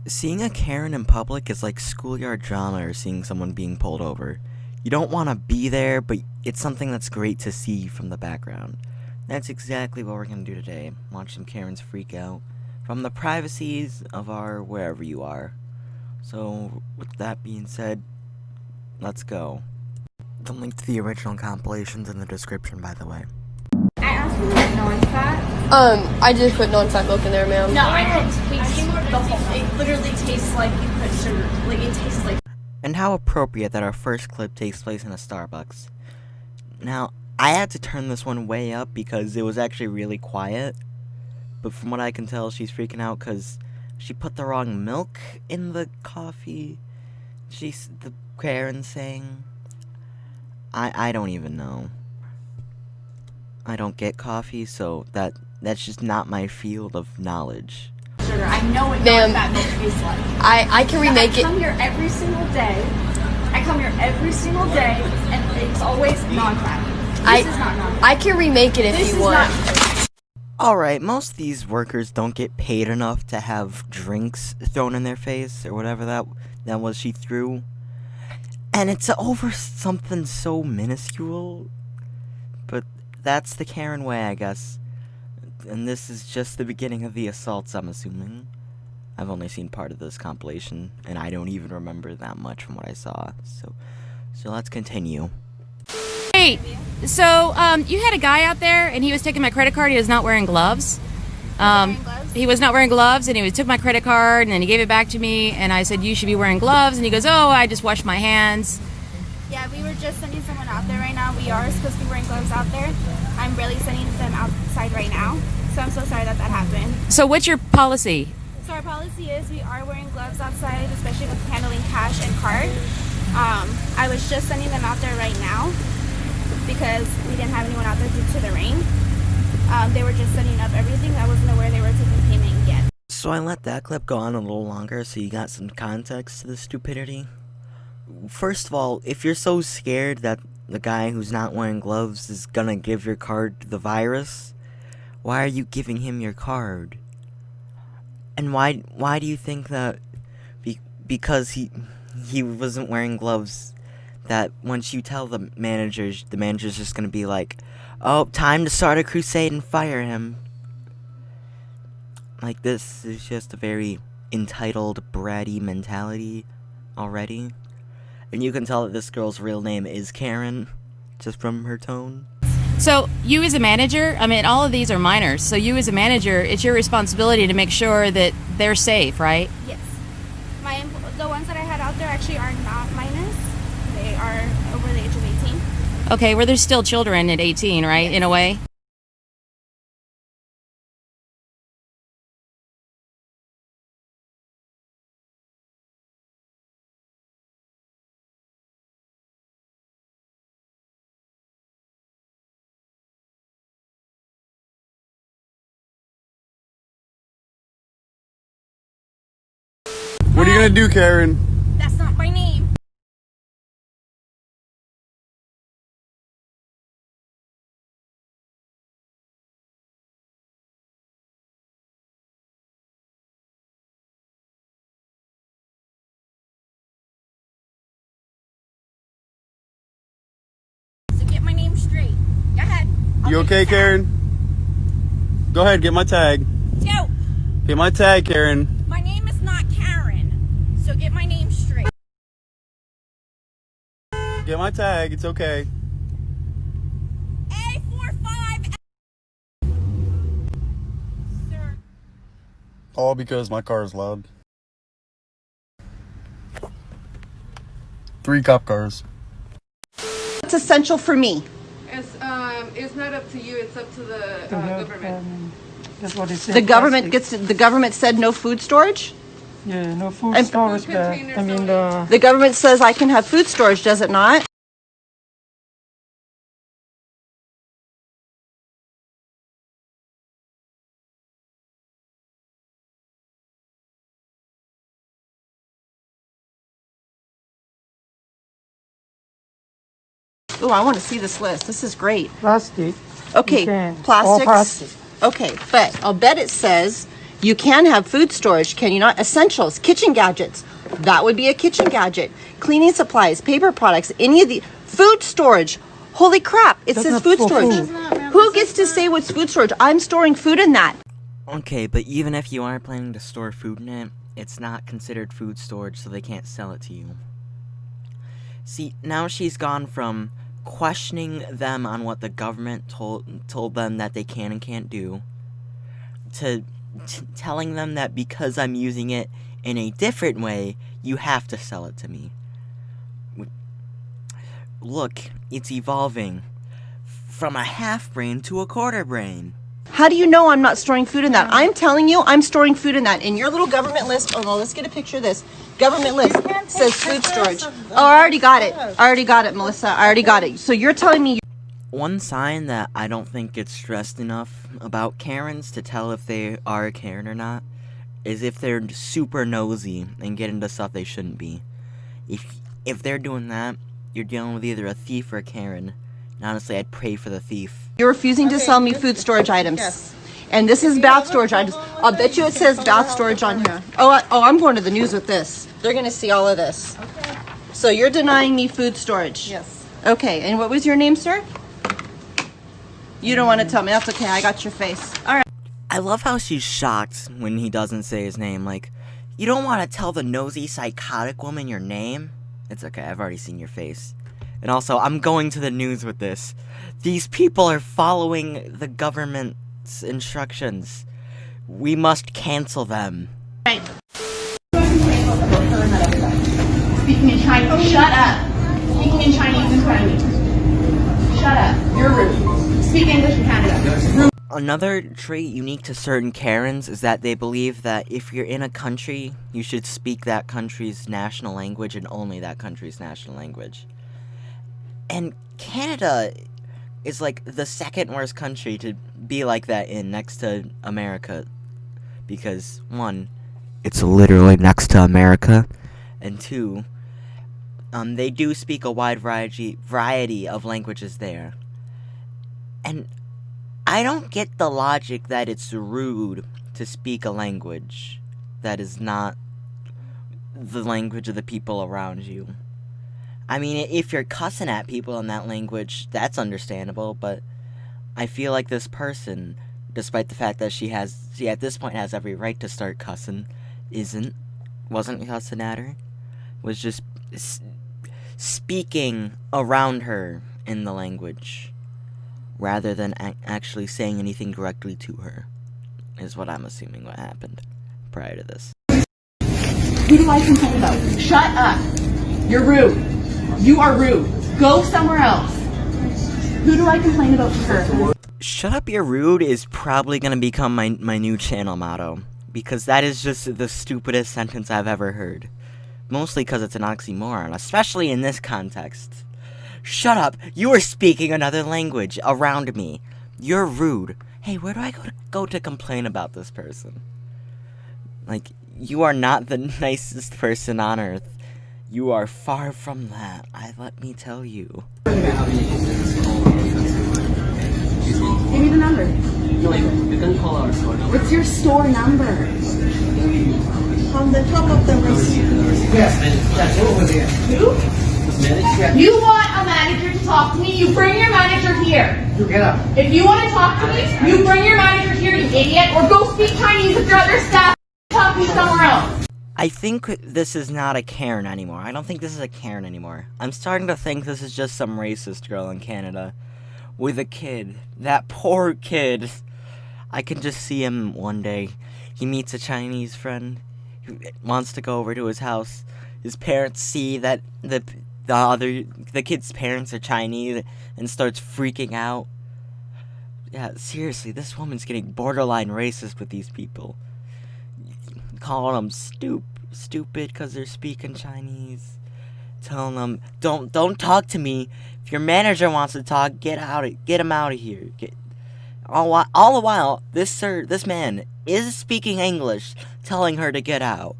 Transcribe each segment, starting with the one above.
Seeing a Karen in public is like schoolyard drama or seeing someone being pulled over. You don't want to be there, but it's something that's great to see from the background. That's exactly what we're going to do today. Watch some Karens freak out from the privacies of our wherever you are. So, with that being said, let's go. The link to the original compilation's in the description, by the way. I asked for the non-fat. I did put non-fat milk in there, ma'am. No, I can taste the whole. It literally tastes like you put sugar. Like it tastes like. And how appropriate that our first clip takes place in a Starbucks. Now, I had to turn this one way up because it was actually really quiet. But from what I can tell, she's freaking out because she put the wrong milk in the coffee. The Karen saying, I don't even know. I don't get coffee, so that's just not my field of knowledge. Sugar. I know what Ma'am, non-fat milk tastes like. I can remake I come it. here every single day. And it's always non-fat. This is not non-fat. I can remake it if This you is want. not. Alright, most of these workers don't get paid enough to have drinks thrown in their face, or whatever that was she threw. And it's over something so minuscule. But that's the Karen way, I guess. And this is just the beginning of the assaults, I'm assuming. I've only seen part of this compilation, and I don't even remember that much from what I saw. So let's continue. Hey, so you had a guy out there, and he was taking my credit card. He was not wearing gloves. He was not wearing gloves, and he took my credit card, and then he gave it back to me, and I said, you should be wearing gloves, and he goes, oh, I just washed my hands. Yeah, we were just sending someone out there right now. We are supposed to be wearing gloves out there. I'm really sending them outside right now. So I'm so sorry that happened. So what's your policy? So our policy is we are wearing gloves outside, especially with handling cash and card. I was just sending them out there right now because we didn't have anyone out there due to the rain. They were just setting up everything. I wasn't aware they were taking payment yet. So I let that clip go on a little longer so you got some context to the stupidity. First of all, if you're so scared that the guy who's not wearing gloves is gonna give your card the virus, why are you giving him your card? And why do you think that because he wasn't wearing gloves, that once you tell the manager's just gonna be like, oh, time to start a crusade and fire him? Like, this is just a very entitled, bratty mentality already. And you can tell that this girl's real name is Karen, just from her tone. So you as a manager, I mean, all of these are minors, so you as a manager, it's your responsibility to make sure that they're safe, right? Yes. The ones that I had out there actually are not minors. They are over the age of 18. Okay, well, there's still children at 18, right, Yes. in a way? What are you gonna do, Karen? That's not my name. So get my name straight. Go ahead. You okay, Karen? Go ahead, get my tag. Go. Get my tag, Karen. My name is not Karen. So get my name straight. Get my tag, it's okay. A45. Sir. All because my car is loud. 3 cop cars. It's essential for me. It's not up to you. It's up to the government. That's what it said. The government said no food storage? Yeah, no food And- storage, but I mean The government says I can have food storage, does it not? Oh, I want to see this list. This is great. plastic. Okay, You can. All plastics. plastic. Okay, but I'll bet it says You can have food storage, can you not? Essentials, kitchen gadgets. That would be a kitchen gadget. Cleaning supplies, paper products, any of the food storage. Holy crap, it That's says not food for storage. food. Who gets to say what's food storage? I'm storing food in that. Okay, but even if you are planning to store food in it, it's not considered food storage, so they can't sell it to you. See, now she's gone from questioning them on what the government told them that they can and can't do, to telling them that because I'm using it in a different way, you have to sell it to me. Look, it's evolving from a half brain to a quarter brain. How do you know I'm not storing food in that? I'm telling you, I'm storing food in that. In your little government list, oh no, let's get a picture of this. Government list says food storage. Oh, I already got it. I already got it, Melissa. I already got it. So you're telling me. One sign that I don't think gets stressed enough about Karens to tell if they are a Karen or not is if they're super nosy and get into stuff they shouldn't be. If they're doing that, you're dealing with either a thief or a Karen. And honestly, I'd pray for the thief. You're refusing to sell me food storage items. Yes. And this is bath storage items. I'll bet you it says bath storage on here. I'm going to the news with this. They're going to see all of this. Okay. So you're denying me food storage? Yes. Okay, and what was your name, sir? You don't want to tell me. That's okay. I got your face. All right. I love how she's shocked when he doesn't say his name. Like, you don't want to tell the nosy, psychotic woman your name? It's okay. I've already seen your face. And also, I'm going to the news with this. These people are following the government's instructions. We must cancel them. Right. Speaking in Chinese. Shut up. Speaking in Chinese in front of me. Shut up. You're rude. Speak English in Canada. Another trait unique to certain Karens is that they believe that if you're in a country, you should speak that country's national language and only that country's national language. And Canada is like the second worst country to be like that in, next to America. Because, one, it's literally next to America. And two, they do speak a wide variety of languages there. And I don't get the logic that it's rude to speak a language that is not the language of the people around you. I mean, if you're cussing at people in that language, that's understandable, but I feel like this person, despite the fact that she at this point has every right to start cussing, wasn't cussing at her, was just speaking around her in the language, rather than actually saying anything directly to her, is what I'm assuming what happened prior to this. Who do I complain about? Shut up. You're rude. You are rude. Go somewhere else. Who do I complain about to her? Shut up, you're rude is probably gonna become my new channel motto, because that is just the stupidest sentence I've ever heard. Mostly because it's an oxymoron, especially in this context. Shut up, you are speaking another language around me. You're rude. Hey, where do I go to complain about this person? Like, you are not the nicest person on earth. You are far from that, let me tell you. Give me the number. No, you can call our store number. What's your store number? On the top of the list. Yes, that's over there. Who? You want a manager to talk to me? You bring your manager here. You get up. If you want to talk to me, you bring your manager here, you idiot, or go speak Chinese with your other staff. Talk to me somewhere else. I think this is not a Karen anymore. I don't think this is a Karen anymore. I'm starting to think this is just some racist girl in Canada with a kid. That poor kid. I can just see him one day. He meets a Chinese friend who wants to go over to his house. His parents see that the kid's parents are Chinese and starts freaking out. Yeah, seriously, this woman's getting borderline racist with these people. Calling them stupid because they're speaking Chinese. Telling them, don't talk to me. If your manager wants to talk, get him out of here. All the while, this man is speaking English, telling her to get out.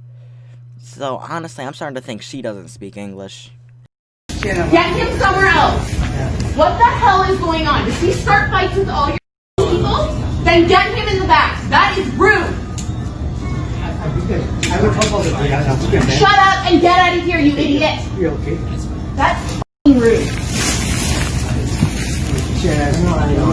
So honestly, I'm starting to think she doesn't speak English. Get him somewhere else. What the hell is going on? Does he start fights with all your people? Then get him in the back. That is rude. Okay, I will talk about the data. Shut up and get out of here, you idiot! You okay? That's f***ing rude. Yeah, no, I know.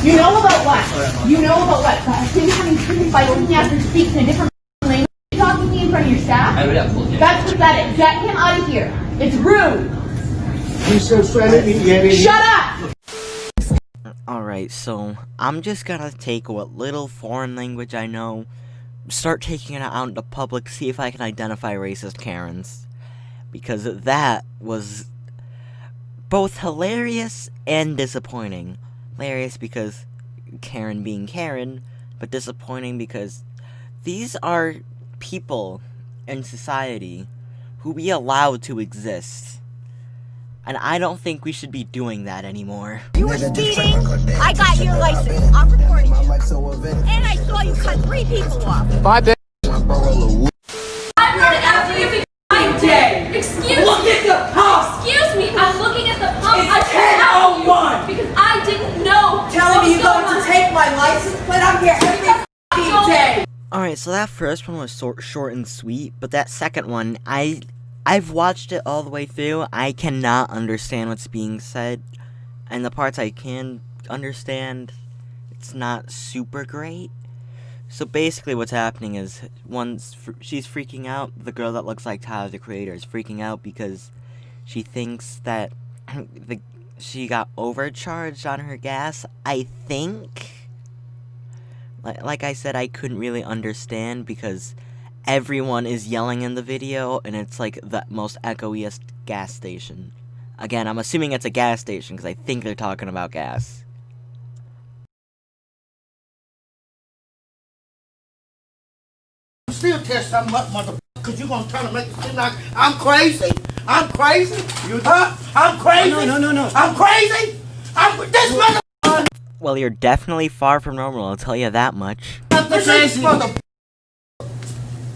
You know about what? You know about what? Things having treated by looking after speaks in a different language. You talking to me in front of your staff? I will upload him. That's pathetic. Get him out of here. It's rude. Shut up! Alright, so I'm just gonna take what little foreign language I know, start taking it out into public, see if I can identify racist Karens. Because that was both hilarious and disappointing. Hilarious because Karen being Karen, but disappointing because these are people in society who we allow to exist. And I don't think we should be doing that anymore. You were speeding. I got your license. I'm recording you. And I saw you cut 3 people off. I'm running after you because I'm dead. Excuse Look me. at the pump. Excuse me. I'm looking at the pump. It's I can't 10:01. because I didn't know. Telling me you're what was going to going take my license plate? I'm here every f***ing day. Alright, so that first one was short and sweet, but that second one, I've watched it all the way through. I cannot understand what's being said, and the parts I can understand, it's not super great. So basically what's happening is, she's freaking out, the girl that looks like Tyler, the Creator, is freaking out because she thinks that she got overcharged on her gas, I think. Like I said, I couldn't really understand because everyone is yelling in the video, and it's like the most echoiest gas station. Again, I'm assuming it's a gas station because I think they're talking about gas. Still tell something up, mother, because you're going to try to make it seem like I'm crazy. I'm crazy? Huh? I'm crazy? No. I'm crazy? This mother... Well, you're definitely far from normal, I'll tell you that much. This mother...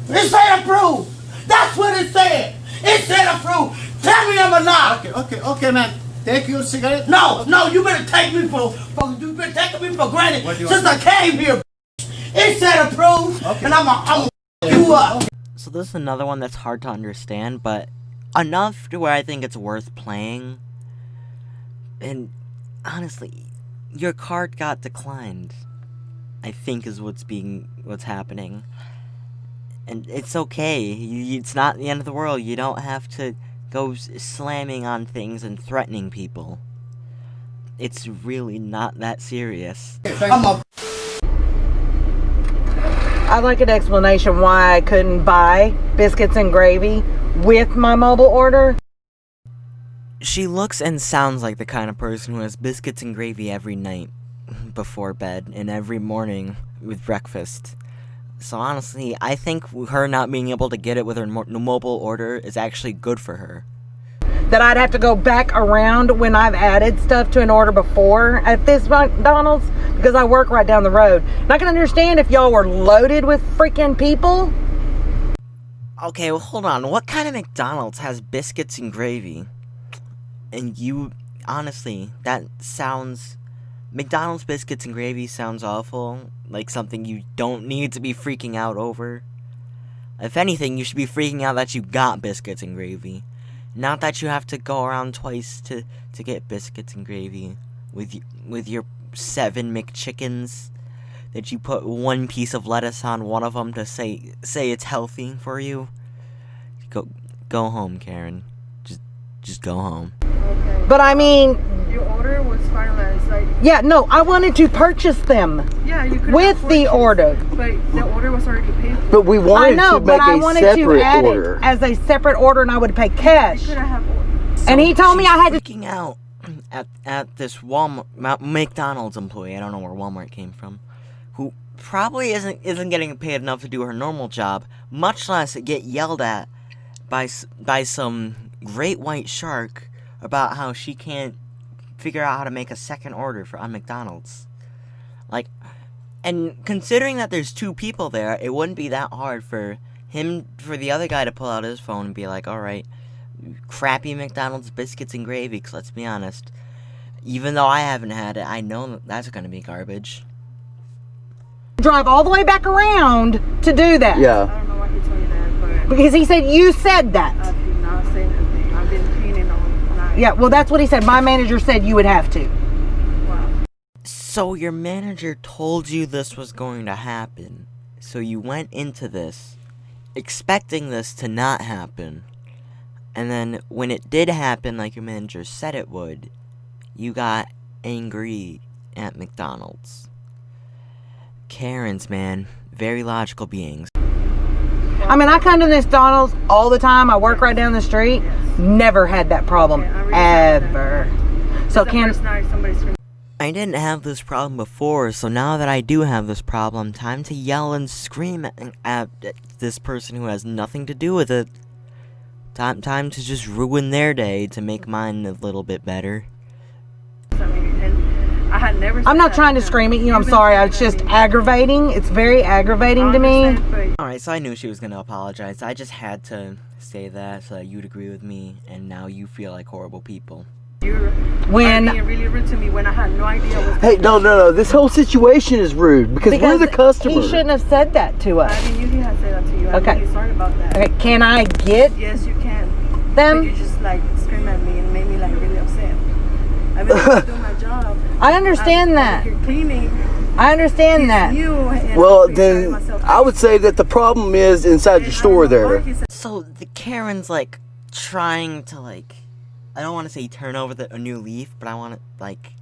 It said approved. That's what it said. It said approved. Tell me I'm a lie. Okay, man. Take your cigarette. No, you better take me for you been taking me for granted since I came here. It said approved, and I'm you up. So this is another one that's hard to understand, but enough to where I think it's worth playing. And honestly, your card got declined, I think is what's happening. And it's okay, it's not the end of the world, you don't have to go slamming on things and threatening people. It's really not that serious. I'd like an explanation why I couldn't buy biscuits and gravy with my mobile order. She looks and sounds like the kind of person who has biscuits and gravy every night before bed and every morning with breakfast. So honestly, I think her not being able to get it with her mobile order is actually good for her. That I'd have to go back around when I've added stuff to an order before at this McDonald's because I work right down the road. And I can understand if y'all were loaded with freaking people. Okay, well hold on. What kind of McDonald's has biscuits and gravy? And you, honestly, that sounds... McDonald's biscuits and gravy sounds awful. Like something you don't need to be freaking out over. If anything, you should be freaking out that you got biscuits and gravy. Not that you have to go around twice to get biscuits and gravy with your 7 McChickens that you put 1 piece of lettuce on one of them to say it's healthy for you. Go home, Karen. Just go home. Okay. But I mean, Your order was finalized. Like, yeah, no, I wanted to purchase them. Yeah, you could with the order. But the order was already paid for. But we wanted to make I a wanted to separate add order. it as a separate order, and I would pay cash. You could have ordered. And he told me I had to. Freaking out at this McDonald's employee. I don't know where Walmart came from, who probably isn't getting paid enough to do her normal job, much less get yelled at by some great white shark about how she can't figure out how to make a second order on McDonald's. Like, and considering that there's 2 people there, it wouldn't be that hard for the other guy to pull out his phone and be like, alright, crappy McDonald's biscuits and gravy, 'cause let's be honest, even though I haven't had it, I know that's gonna be garbage. Drive all the way back around to do that. Yeah. I don't know why he told you that, but Because he said you said that. I did not say anything. I've been cleaning all night. Yeah, well, that's what he said. My manager said you would have to. Wow. So your manager told you this was going to happen. So you went into this expecting this to not happen. And then when it did happen like your manager said it would, you got angry at McDonald's. Karens, man. Very logical beings. I mean, I come to McDonald's all the time. I work right down the street. Never had that problem. Ever. So can... I didn't have this problem before, so now that I do have this problem, time to yell and scream at this person who has nothing to do with it. Time to just ruin their day to make mine a little bit better. I'm not trying to scream at you. I'm sorry. It's just aggravating. It's very aggravating to me. Alright, so I knew she was gonna apologize. I just had to say that so that you'd agree with me, and now you feel like horrible people. You're being really rude to me when I had no idea what was Hey, no. This whole situation is rude because we're the customer. He shouldn't have said that to us. I mean, you didn't say that to you. Okay. I'm really sorry about that. Okay, can I get Yes, you can. them? But you just like scream at me and made me like really upset. I've been doing my job. I understand that. You're cleaning. I understand that. Well, then I would say that the problem is inside your store there. So the Karen's like trying to like, I don't want to say turn over a new leaf, but I want to like,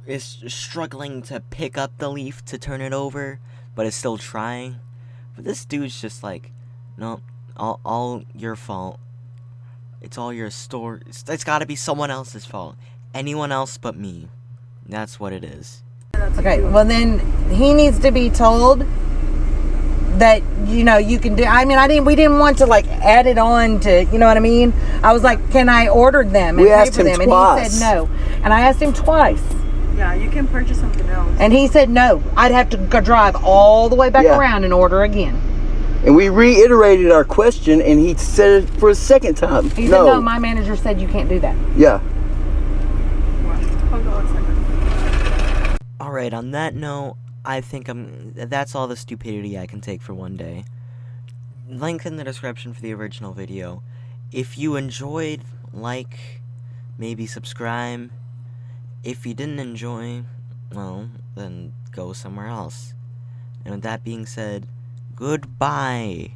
is struggling to pick up the leaf to turn it over, but is still trying. But this dude's just like, no, all your fault. It's all your store. It's got to be someone else's fault. Anyone else but me. That's what it is. Okay, well then he needs to be told that, you know, you can do. I mean, we didn't want to like add it on to, you know what I mean? I was like, can I order them and We pay asked for him them? twice. And he said no. And I asked him twice. Yeah, you can purchase something else. And he said no. I'd have to go drive all the way back Yeah. around and order again. And we reiterated our question, and he said it for a second time. He said no, my manager said you can't do that. Yeah. Hold on 1 second. Alright, on that note, I think that's all the stupidity I can take for one day. Link in the description for the original video. If you enjoyed, like, maybe subscribe. If you didn't enjoy, well, then go somewhere else. And with that being said, goodbye.